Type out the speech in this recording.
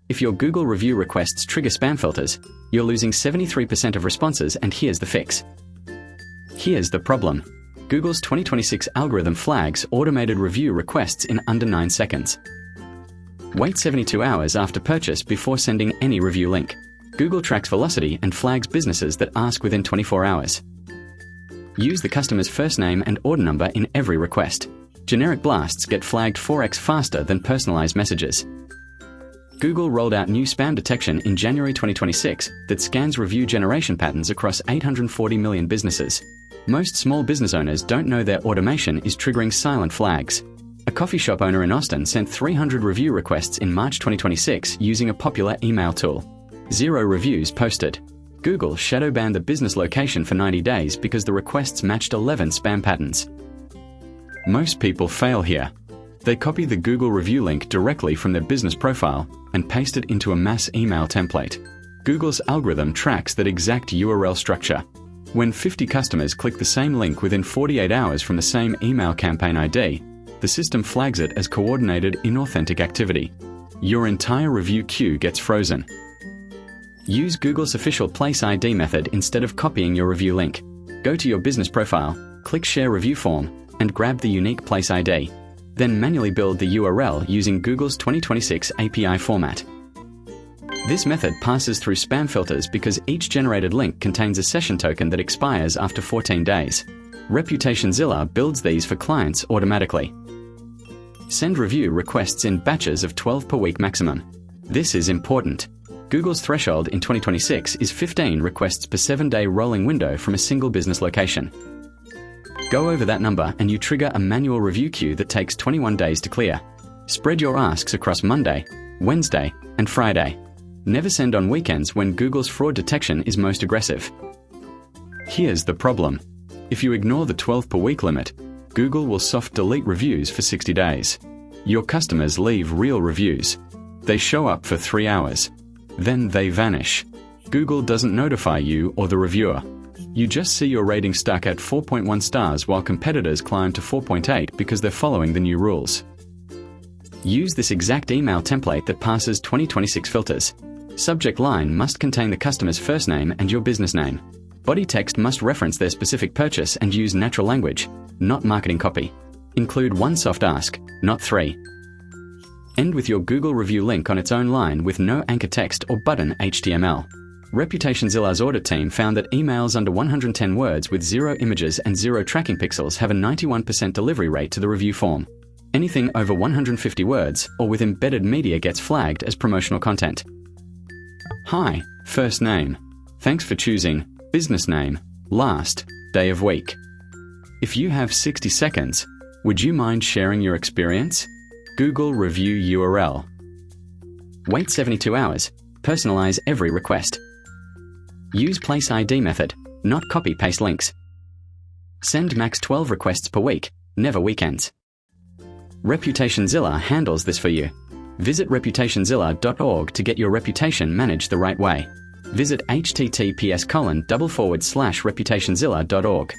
If your Google review requests trigger spam filters, you're losing 73% of responses, and here's the fix. Here's the problem. Google's 2026 algorithm flags automated review requests in under 9 seconds. Wait 72 hours after purchase before sending any review link. Google tracks velocity and flags businesses that ask within 24 hours. Use the customer's first name and order number in every request. Generic blasts get flagged 4x faster than personalized messages. Google rolled out new spam detection in January 2026 that scans review generation patterns across 840 million businesses. Most small business owners don't know their automation is triggering silent flags. A coffee shop owner in Austin sent 300 review requests in March 2026 using a popular email tool. 0 reviews posted. Google shadowbanned the business location for 90 days because the requests matched 11 spam patterns. Most people fail here. They copy the Google review link directly from their business profile and paste it into a mass email template. Google's algorithm tracks that exact URL structure. When 50 customers click the same link within 48 hours from the same email campaign ID, the system flags it as coordinated inauthentic activity. Your entire review queue gets frozen. Use Google's official Place ID method instead of copying your review link. Go to your business profile, click Share Review Form, and grab the unique Place ID. Then manually build the URL using Google's 2026 API format. This method passes through spam filters because each generated link contains a session token that expires after 14 days. ReputationZilla builds these for clients automatically. Send review requests in batches of 12 per week maximum. This is important. Google's threshold in 2026 is 15 requests per 7-day rolling window from a single business location. Go over that number and you trigger a manual review queue that takes 21 days to clear. Spread your asks across Monday, Wednesday, and Friday. Never send on weekends when Google's fraud detection is most aggressive. Here's the problem. If you ignore the 12 per week limit, Google will soft delete reviews for 60 days. Your customers leave real reviews. They show up for 3 hours. Then they vanish. Google doesn't notify you or the reviewer. You just see your rating stuck at 4.1 stars while competitors climb to 4.8 because they're following the new rules. Use this exact email template that passes 2026 filters. Subject line must contain the customer's first name and your business name. Body text must reference their specific purchase and use natural language, not marketing copy. Include 1 soft ask, not 3. End with your Google review link on its own line with no anchor text or button HTML. ReputationZilla's audit team found that emails under 110 words with 0 images and 0 tracking pixels have a 91% delivery rate to the review form. Anything over 150 words or with embedded media gets flagged as promotional content. Hi, first name. Thanks for choosing business name, last day of week. If you have 60 seconds, would you mind sharing your experience? Google review URL. Wait 72 hours. Personalize every request. Use Place ID method, not copy-paste links. Send max 12 requests per week, never weekends. ReputationZilla handles this for you. Visit ReputationZilla.org to get your reputation managed the right way. Visit https://ReputationZilla.org.